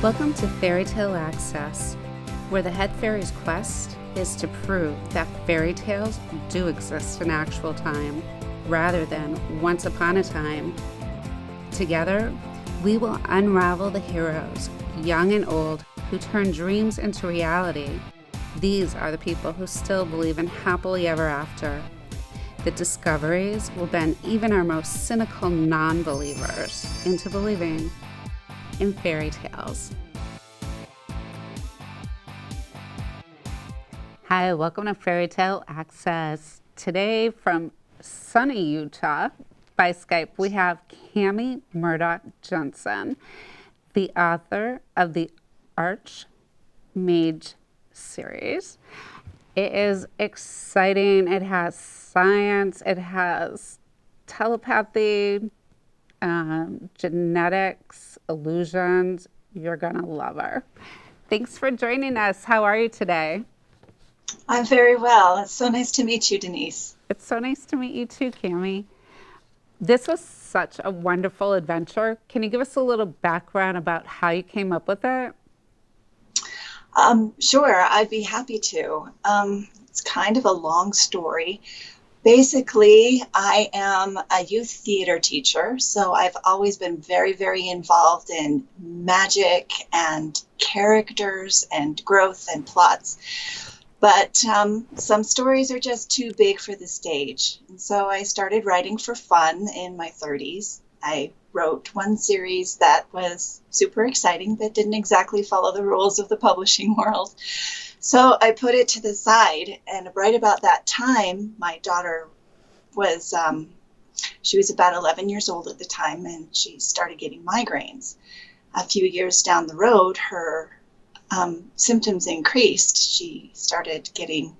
Welcome to Fairy Tale Access, where the head fairy's quest is to prove that fairy tales do exist in actual time, rather than once upon a time. Together, we will unravel the heroes, young and old, who turn dreams into reality. These are the people who still believe in happily ever after. The discoveries will bend even our most cynical non-believers into believing in fairy tales. Hi, welcome to Fairy Tale Access. Today from sunny Utah by Skype, we have Cami Jensen, the author of the Archmage series. It is exciting. It has science. It has telepathy, genetics, illusions. You're going to love her. Thanks for joining us. How are you today? I'm very well. It's so nice to meet you, Denise. It's so nice to meet you too, Cami. This was such a wonderful adventure. Can you give us a little background about how you came up with it? Sure, I'd be happy to. It's kind of a long story. Basically, I am a youth theater teacher, so I've always been very, very involved in magic and characters and growth and plots. But some stories are just too big for the stage. And so I started writing for fun in my 30s. I wrote one series that was super exciting but didn't exactly follow the rules of the publishing world. So I put it to the side, and right about that time, my daughter was, she was about 11 years old at the time, and she started getting migraines. A few years down the road, her symptoms increased. She started getting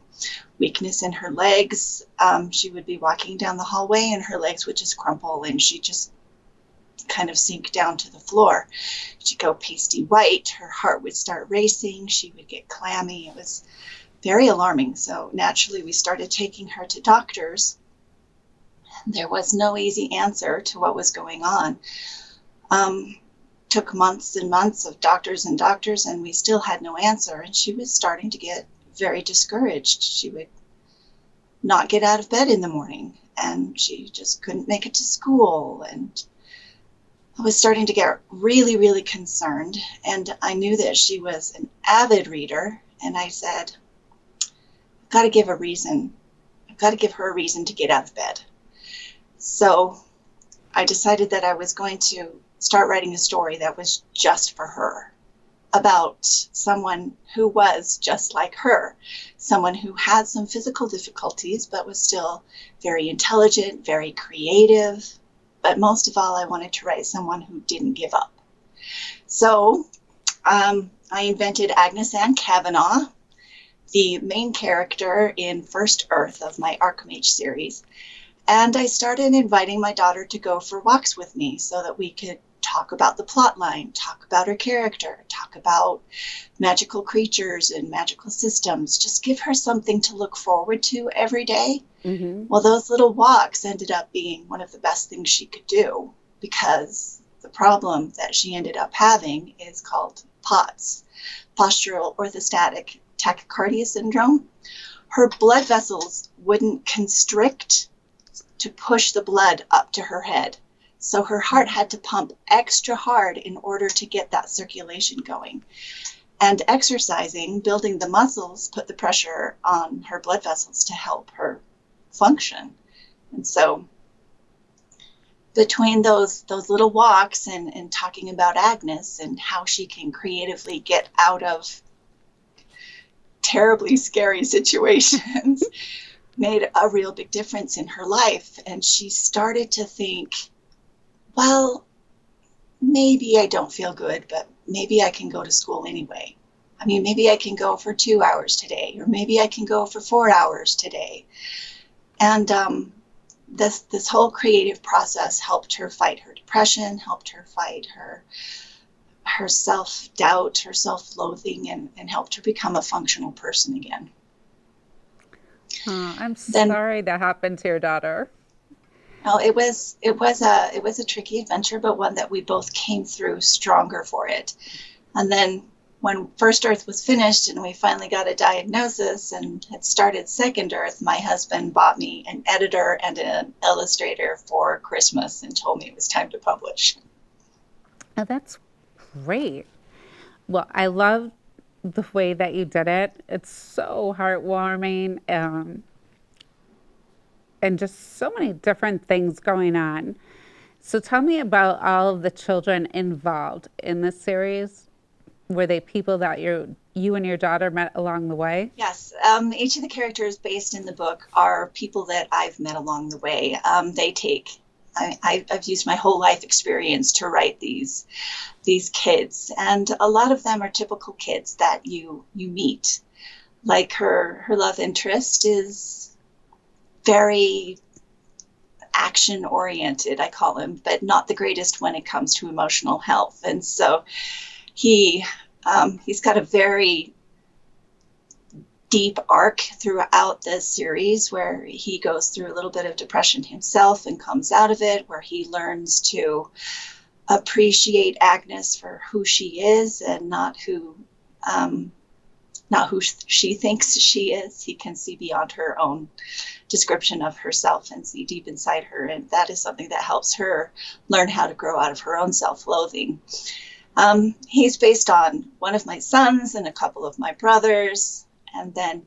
weakness in her legs. She would be walking down the hallway, and her legs would just crumple, and she'd just kind of sink down to the floor. She'd go pasty white. Her heart would start racing. She would get clammy. It was very alarming. So naturally, we started taking her to doctors. There was no easy answer to what was going on. Took months and months of doctors, and we still had no answer. And she was starting to get very discouraged. She would not get out of bed in the morning, and she just couldn't make it to school. And I was starting to get really, really concerned, and I knew that she was an avid reader, and I said, I've got to give a reason. I've got to give her a reason to get out of bed. So I decided that I was going to start writing a story that was just for her, about someone who was just like her, someone who had some physical difficulties, but was still very intelligent, very creative. But most of all, I wanted to write someone who didn't give up. So I invented Agnes Ann Kavanaugh, the main character in First Earth of my Archmage series. And I started inviting my daughter to go for walks with me so that we could talk about the plot line, talk about her character, talk about magical creatures and magical systems, just give her something to look forward to every day. Mm-hmm. Well, those little walks ended up being one of the best things she could do, because the problem that she ended up having is called POTS, postural orthostatic tachycardia syndrome. Her blood vessels wouldn't constrict to push the blood up to her head. So her heart had to pump extra hard in order to get that circulation going. And exercising, building the muscles, put the pressure on her blood vessels to help her function. And so between those little walks and talking about Agnes and how she can creatively get out of terribly scary situations made a real big difference in her life. And she started to think, well, maybe I don't feel good, but maybe I can go to school anyway. I mean, maybe I can go for 2 hours today, or maybe I can go for 4 hours today. And this whole creative process helped her fight her depression, helped her fight her self-doubt, her self-loathing, and helped her become a functional person again. I'm sorry that happened to your daughter. Well, it was a tricky adventure, but one that we both came through stronger for it. And then when First Earth was finished and we finally got a diagnosis and had started Second Earth, my husband bought me an editor and an illustrator for Christmas and told me it was time to publish. Oh, that's great. Well, I love the way that you did it. It's so heartwarming, and just so many different things going on. So tell me about all of the children involved in this series. Were they people that you and your daughter met along the way? Yes, each of the characters based in the book are people that I've met along the way. I've used my whole life experience to write these kids, and a lot of them are typical kids that you meet. Like her love interest is very action oriented, I call him, but not the greatest when it comes to emotional health. And so he's got a very deep arc throughout this series where he goes through a little bit of depression himself and comes out of it, where he learns to appreciate Agnes for who she is and not who she thinks she is. He can see beyond her own description of herself and see deep inside her, and that is something that helps her learn how to grow out of her own self-loathing. He's based on one of my sons and a couple of my brothers, and then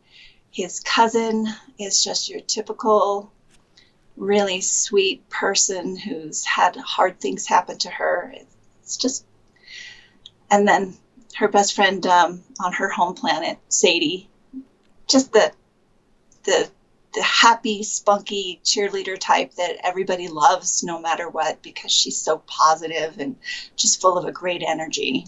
his cousin is just your typical really sweet person who's had hard things happen to her. It's just, and then her best friend on her home planet, Sadie, just the happy, spunky cheerleader type that everybody loves no matter what, because she's so positive and just full of a great energy.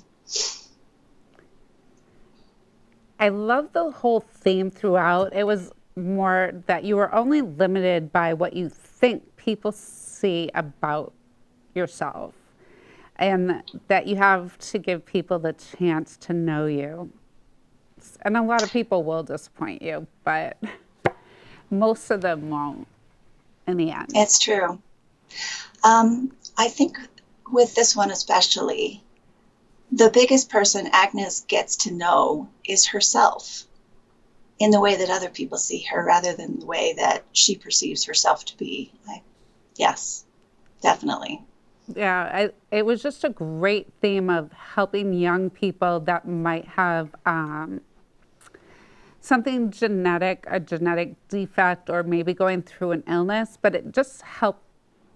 I love the whole theme throughout. It was more that you were only limited by what you think people see about yourself, and that you have to give people the chance to know you. And a lot of people will disappoint you, but most of them won't in the end. It's true. I think with this one especially, the biggest person Agnes gets to know is herself in the way that other people see her rather than the way that she perceives herself to be. Yes, definitely. Yeah, it was just a great theme of helping young people that might have something a genetic defect, or maybe going through an illness, but it just helped.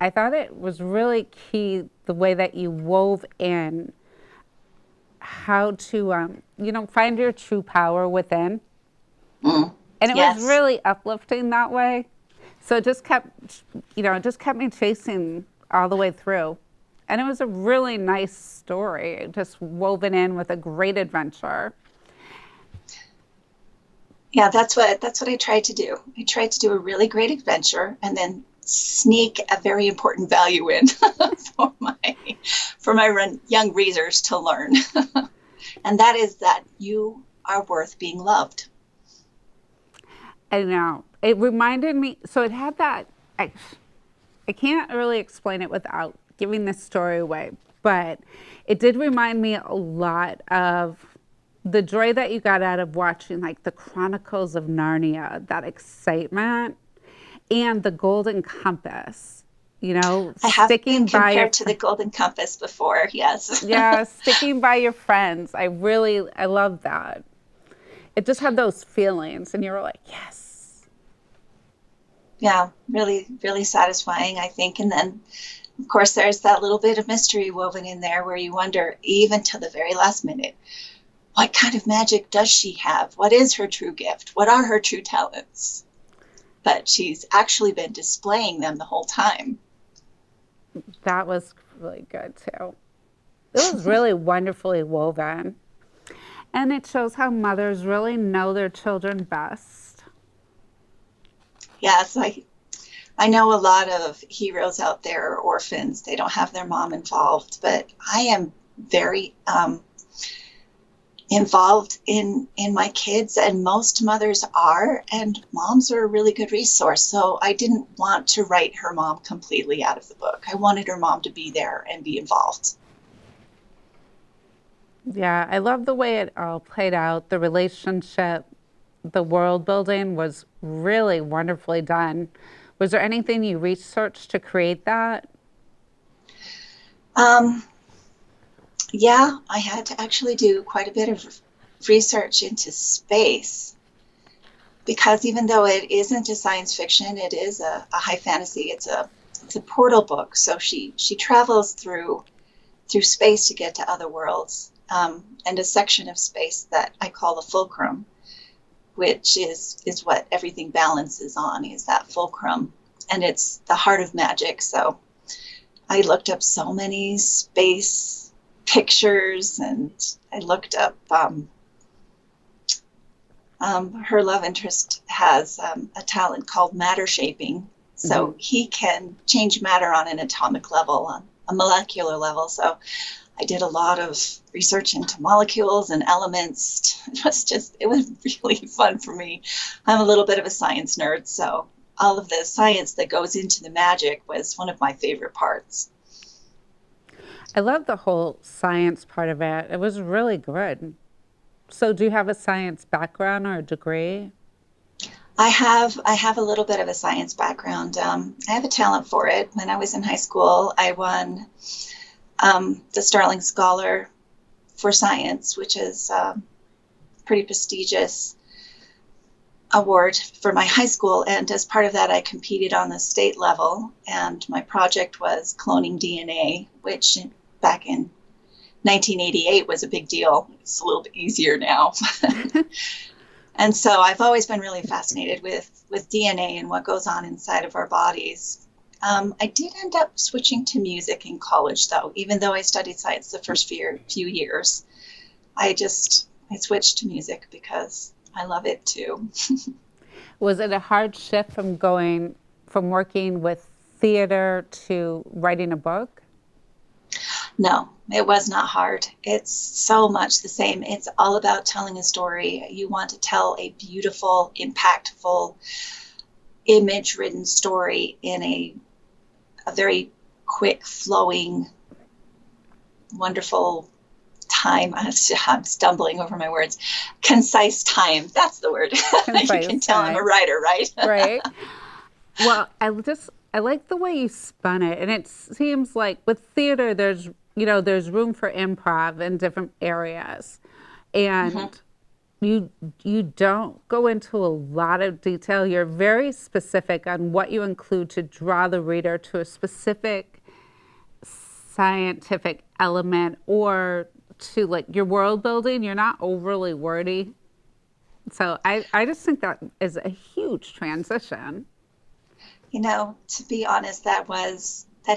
I thought it was really key the way that you wove in how to, find your true power within. And it Yes. was really uplifting that way. So it just kept me chasing all the way through. And it was a really nice story, just woven in with a great adventure. Yeah, that's what I tried to do. I tried to do a really great adventure and then sneak a very important value in for my young readers to learn. And that is that you are worth being loved. I know. It reminded me, so it had that, I can't really explain it without giving this story away, but it did remind me a lot of the joy that you got out of watching like the Chronicles of Narnia, that excitement, and the Golden Compass, I have been compared to the Golden Compass before, yes. Yeah, sticking by your friends. I love that. It just had those feelings and you were like, yes. Yeah, really, really satisfying, I think. And then, of course, there's that little bit of mystery woven in there where you wonder, even till the very last minute, what kind of magic does she have? What is her true gift? What are her true talents? But she's actually been displaying them the whole time. That was really good, too. It was really wonderfully woven. And it shows how mothers really know their children best. Yes, I know a lot of heroes out there are orphans. They don't have their mom involved, but I am very involved in my kids, and most mothers are, and moms are a really good resource. So I didn't want to write her mom completely out of the book. I wanted her mom to be there and be involved. Yeah, I love the way it all played out. The relationship, the world building was really wonderfully done. Was there anything you researched to create that? Um, yeah, I had to actually do quite a bit of research into space because even though it isn't a science fiction, it is a high fantasy. It's a portal book. So she travels through space to get to other worlds, and a section of space that I call the fulcrum, which is what everything balances on, is that fulcrum, and it's the heart of magic. So I looked up so many space pictures, and I looked up her love interest has a talent called matter shaping. So he can change matter on an atomic level, on a molecular level. So I did a lot of research into molecules and elements. It was really fun for me. I'm a little bit of a science nerd, so all of the science that goes into the magic was one of my favorite parts. I love the whole science part of it. It was really good. So, do you have a science background or a degree? I have a little bit of a science background. I have a talent for it. When I was in high school, I won the Starling Scholar for Science, which is a pretty prestigious award for my high school. And as part of that, I competed on the state level. And my project was cloning DNA, which back in 1988 was a big deal. It's a little bit easier now. And so I've always been really fascinated with DNA and what goes on inside of our bodies. I did end up switching to music in college, though. Even though I studied science the first few years, I switched to music because I love it too. Was it a hard shift from going from working with theater to writing a book? No, it was not hard. It's so much the same. It's all about telling a story. You want to tell a beautiful, impactful, image-ridden story in a very quick, flowing, wonderful time. I'm stumbling over my words. Concise time. That's the word. You can tell I'm a writer, right? Right. Well, I like the way you spun it, and it seems like with theater, there's room for improv in different areas, and you don't go into a lot of detail. You're very specific on what you include to draw the reader to a specific scientific element or to like your world building. You're not overly wordy. So I just think that is a huge transition. To be honest, that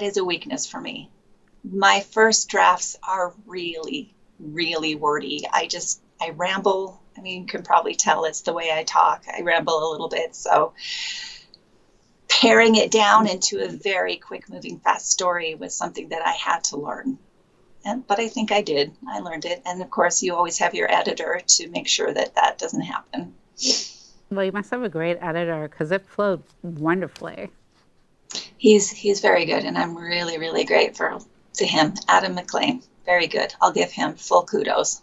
is a weakness for me. My first drafts are really, really wordy. I ramble. I mean, you can probably tell it's the way I talk. I ramble a little bit. So paring it down into a very quick moving, fast story was something that I had to learn. But I think I did. I learned it. And of course, you always have your editor to make sure that that doesn't happen. Well, you must have a great editor because it flowed wonderfully. He's very good, and I'm really, really grateful to him. Adam McLean, very good. I'll give him full kudos.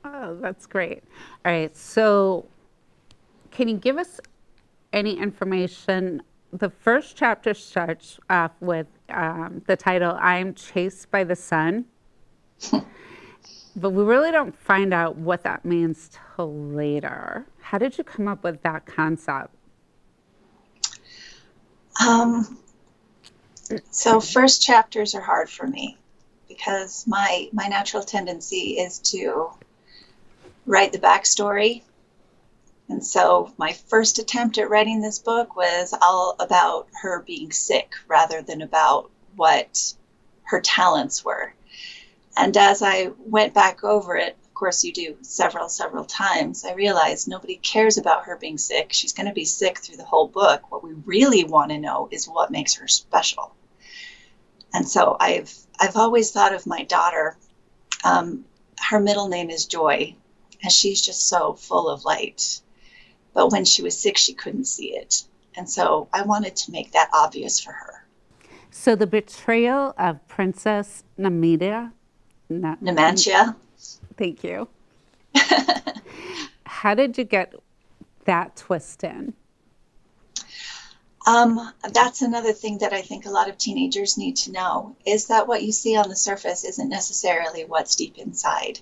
Oh, that's great. All right. So, can you give us any information? The first chapter starts off with the title, I'm Chased by the Sun. But we really don't find out what that means till later. How did you come up with that concept? So first chapters are hard for me because my natural tendency is to write the backstory. And so my first attempt at writing this book was all about her being sick rather than about what her talents were. And as I went back over it, of course you do several times, I realized nobody cares about her being sick. She's going to be sick through the whole book. What we really want to know is what makes her special. And so I've always thought of my daughter. Her middle name is Joy, and she's just so full of light. But when she was sick, she couldn't see it. And so I wanted to make that obvious for her. So the betrayal of Princess Numantia. Numantia. Thank you. How did you get that twist in? That's another thing that I think a lot of teenagers need to know, is that what you see on the surface isn't necessarily what's deep inside.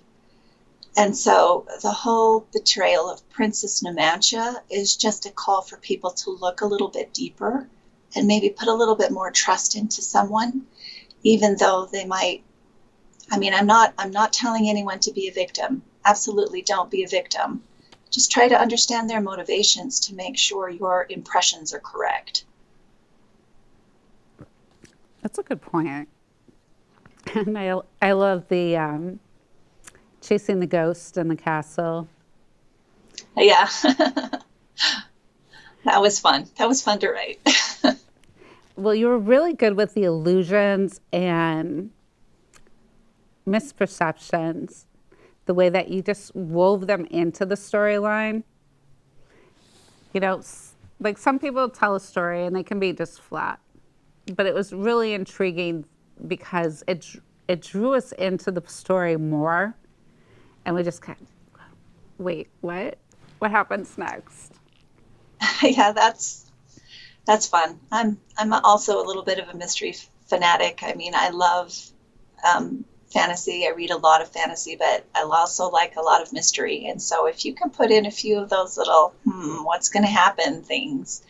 And so the whole Betrayal of Princess Numantia is just a call for people to look a little bit deeper and maybe put a little bit more trust into someone, even though they might, I'm not telling anyone to be a victim. Absolutely don't be a victim. Just try to understand their motivations to make sure your impressions are correct. That's a good point. And I love the chasing the ghost in the castle. Yeah. That was fun. That was fun to write. Well, you were really good with the illusions and misperceptions, the way that you just wove them into the storyline. You know, like some people tell a story and they can be just flat, but it was really intriguing because it drew us into the story more, and we just kind of, wait, what? What happens next? Yeah, that's fun. I'm also a little bit of a mystery fanatic. I love fantasy. I read a lot of fantasy, but I also like a lot of mystery. And so if you can put in a few of those little, what's going to happen things,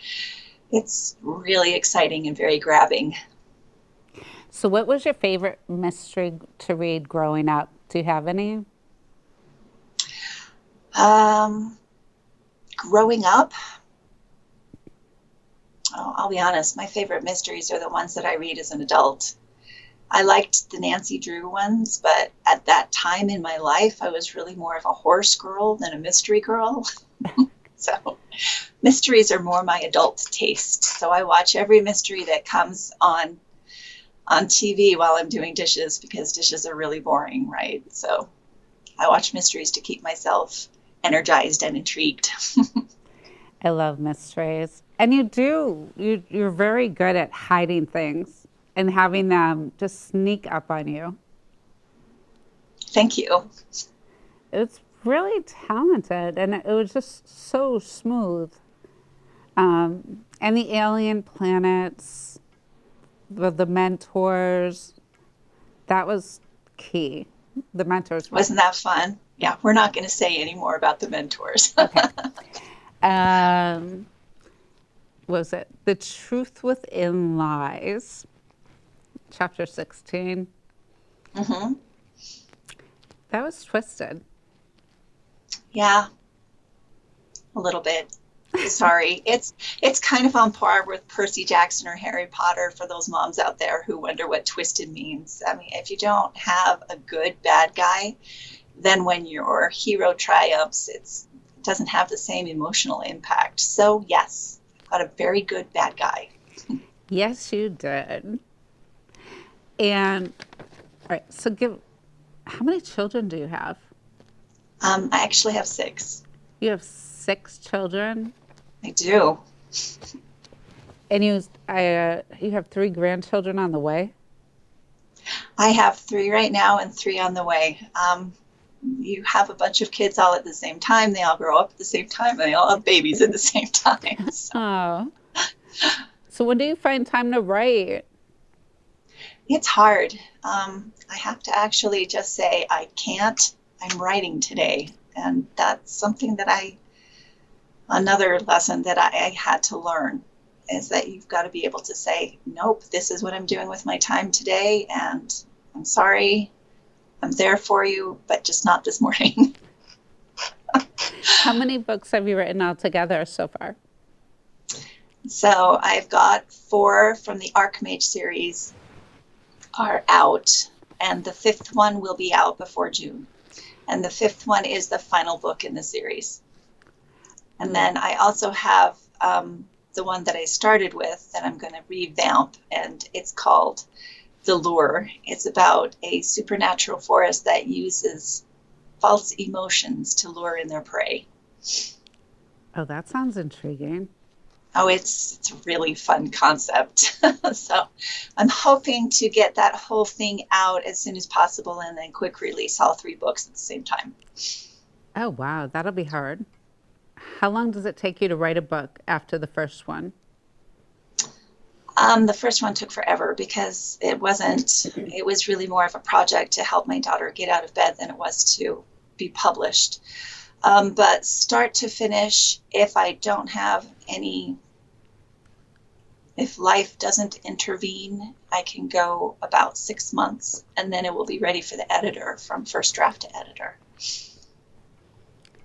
it's really exciting and very grabbing. So what was your favorite mystery to read growing up? Do you have any? Growing up, I'll be honest, my favorite mysteries are the ones that I read as an adult. I liked the Nancy Drew ones, but at that time in my life, I was really more of a horse girl than a mystery girl. So mysteries are more my adult taste. So I watch every mystery that comes on TV while I'm doing dishes, because dishes are really boring, right? So I watch mysteries to keep myself energized and intrigued. I love mysteries. And you're very good at hiding things and having them just sneak up on you. Thank you. It's really talented, and it was just so smooth. And the alien planets, the mentors, that was key. The mentors Wasn't that fun? Yeah, we're not going to say any more about the mentors. Okay. Was it The Truth Within Lies, chapter 16? Mm-hmm. That was twisted. Yeah, a little bit. Sorry. It's kind of on par with Percy Jackson or Harry Potter for those moms out there who wonder what twisted means. If you don't have a good bad guy, then when your hero triumphs, it doesn't have the same emotional impact. So yes, I've got a very good bad guy. Yes, you did. And all right, so how many children do you have? I actually have 6. You have 6 children? I do. And you have 3 grandchildren on the way? I have 3 right now and 3 on the way. You have a bunch of kids all at the same time. They all grow up at the same time, and they all have babies at the same time. So. Oh. So when do you find time to write? It's hard. I have to actually just say, I can't. I'm writing today. And that's something that another lesson that I had to learn, is that you've got to be able to say, nope, this is what I'm doing with my time today, and I'm sorry, I'm there for you, but just not this morning. How many books have you written altogether so far? So I've got 4 from the Archmage series are out, and the 5th one will be out before June. And the 5th one is the final book in the series. And then I also have the one that I started with that I'm going to revamp, and it's called The Lure. It's about a supernatural force that uses false emotions to lure in their prey. Oh, that sounds intriguing. Oh, it's a really fun concept. So I'm hoping to get that whole thing out as soon as possible and then quick release all 3 books at the same time. Oh, wow, that'll be hard. How long does it take you to write a book after the first one? The first one took forever because it was really more of a project to help my daughter get out of bed than it was to be published. But start to finish, if life doesn't intervene, I can go about 6 months, and then it will be ready for the editor from first draft to editor.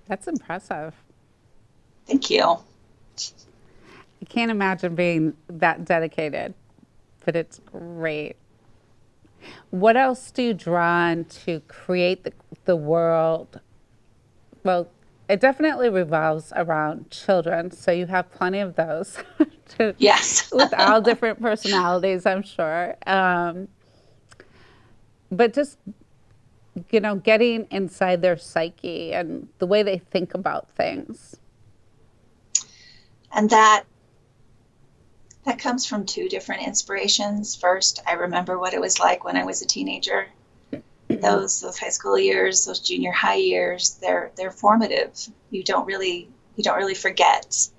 That's impressive. Thank you. I can't imagine being that dedicated, but it's great. What else do you draw on to create the world? Well, it definitely revolves around children, so you have plenty of those Yes. with all different personalities, I'm sure. But just, getting inside their psyche and the way they think about things. And that comes from 2 different inspirations. First, I remember what it was like when I was a teenager. Those high school years, those junior high years, they're formative. You don't really forget.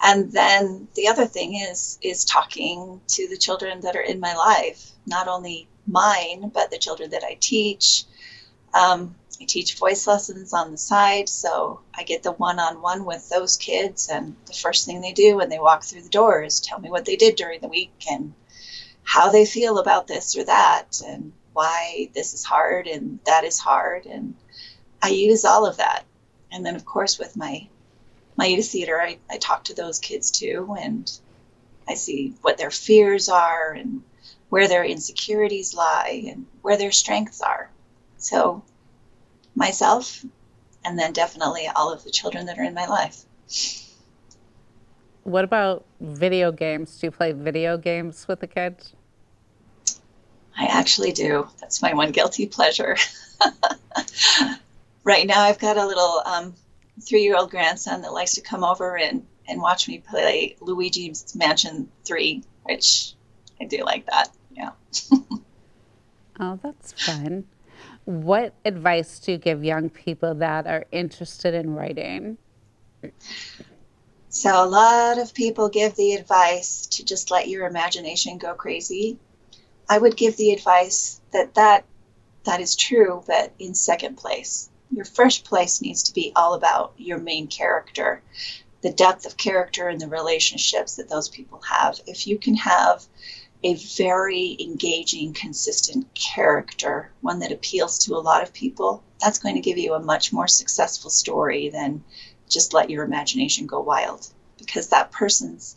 And then the other thing is talking to the children that are in my life, not only mine, but the children that I teach. I teach voice lessons on the side, so I get the one-on-one with those kids, and the first thing they do when they walk through the door is tell me what they did during the week and how they feel about this or that and why this is hard and that is hard. And I use all of that. And then, of course, with my youth theater, I talk to those kids too, and I see what their fears are and where their insecurities lie and where their strengths are. So myself, and then definitely all of the children that are in my life. What about video games? Do you play video games with the kids? I actually do. That's my one guilty pleasure. Right now I've got a little 3-year-old grandson that likes to come over and watch me play Luigi's Mansion 3, which I do like that. Yeah. Oh, that's fun. What advice do you give young people that are interested in writing? So a lot of people give the advice to just let your imagination go crazy. I would give the advice that is true, but in second place. Your first place needs to be all about your main character, the depth of character and the relationships that those people have. If you can have a very engaging, consistent character, one that appeals to a lot of people, that's going to give you a much more successful story than just let your imagination go wild. Because that person's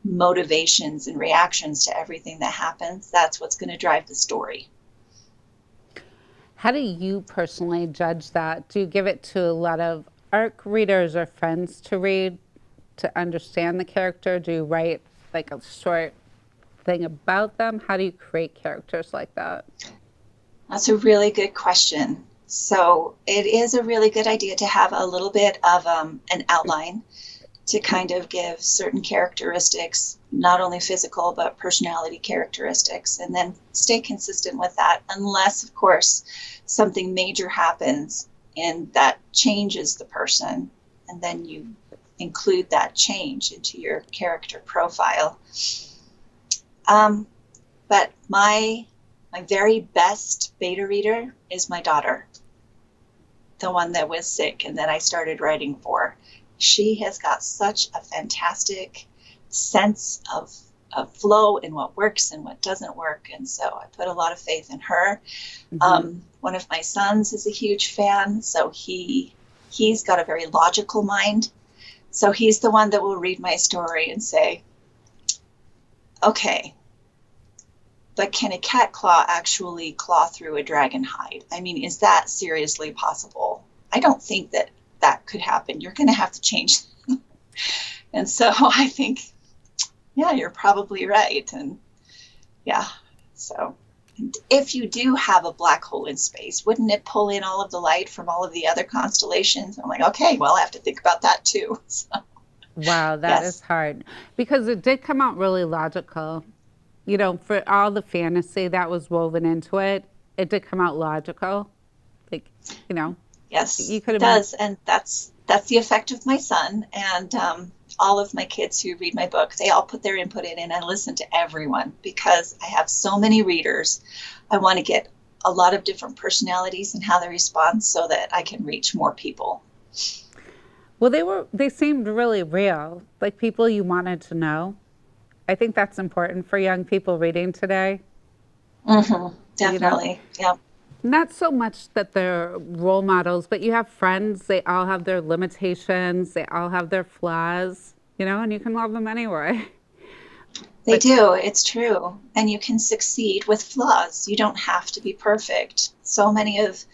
motivations and reactions to everything that happens, that's what's going to drive the story. How do you personally judge that? Do you give it to a lot of ARC readers or friends to read to understand the character? Do you write like a short thing about them? How do you create characters like that? That's a really good question. So it is a really good idea to have a little bit of an outline to kind of give certain characteristics, not only physical, but personality characteristics, and then stay consistent with that, unless, of course, something major happens and that changes the person, and then you include that change into your character profile. But my very best beta reader is my daughter, the one that was sick and that I started writing for. She has got such a fantastic sense of flow in what works and what doesn't work. And so I put a lot of faith in her. Mm-hmm. One of my sons is a huge fan. So he's got a very logical mind. So he's the one that will read my story and say, okay, but can a cat claw actually claw through a dragon hide? I mean, is that seriously possible? I don't think that could happen. You're going to have to change. And so I think, yeah, you're probably right. And yeah, so if you do have a black hole in space, wouldn't it pull in all of the light from all of the other constellations? I'm like, okay, well, I have to think about that too. So. Wow, that is Yes. hard because it did come out really logical. You know, for all the fantasy that was woven into it, it did come out logical. Like, you know, you Yes, could it have, does, and that's the effect of my son and all of my kids who read my book. They all put their input in, and I listen to everyone because I have so many readers. I want to get a lot of different personalities and how they respond so that I can reach more people. well, they seemed really real, like people you wanted to know. I think that's important for young people reading today, you know? Definitely, yeah. Not so much that they're role models, but you have friends, they all have their limitations, they all have their flaws, you know, and you can love them anyway. They But do, it's true. And you can succeed with flaws. You don't have to be perfect. So many of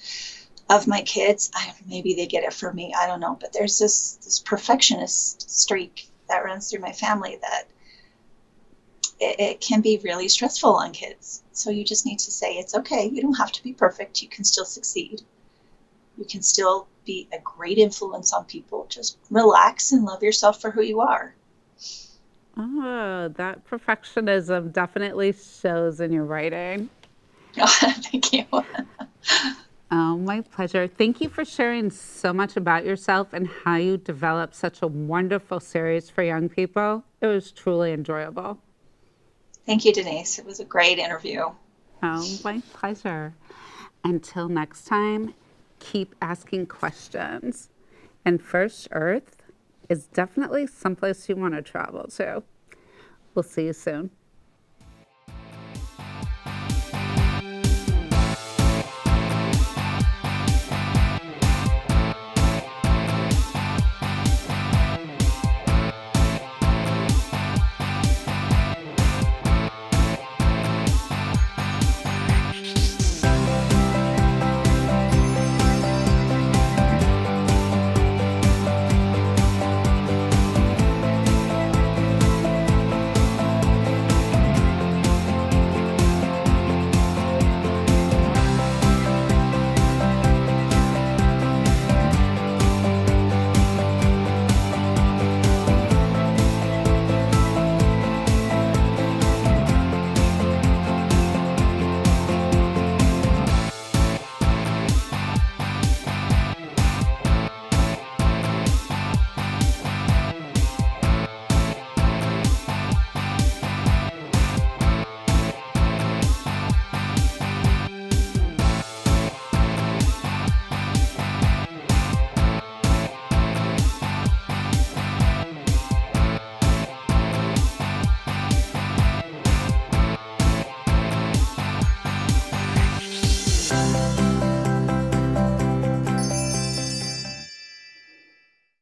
my kids, maybe they get it from me, I don't know, but there's this perfectionist streak that runs through my family that it can be really stressful on kids. So you just need to say it's okay. You don't have to be perfect. You can still succeed. You can still be a great influence on people. Just relax and love yourself for who you are. oh, that perfectionism definitely shows in your writing. Thank you. Oh, my pleasure. Thank you for sharing so much about yourself and how you developed such a wonderful series for young people. It was truly enjoyable. Thank you, Denise. It was a great interview. Oh, my pleasure. Until next time, keep asking questions. And First Earth is definitely someplace you want to travel to. We'll see you soon.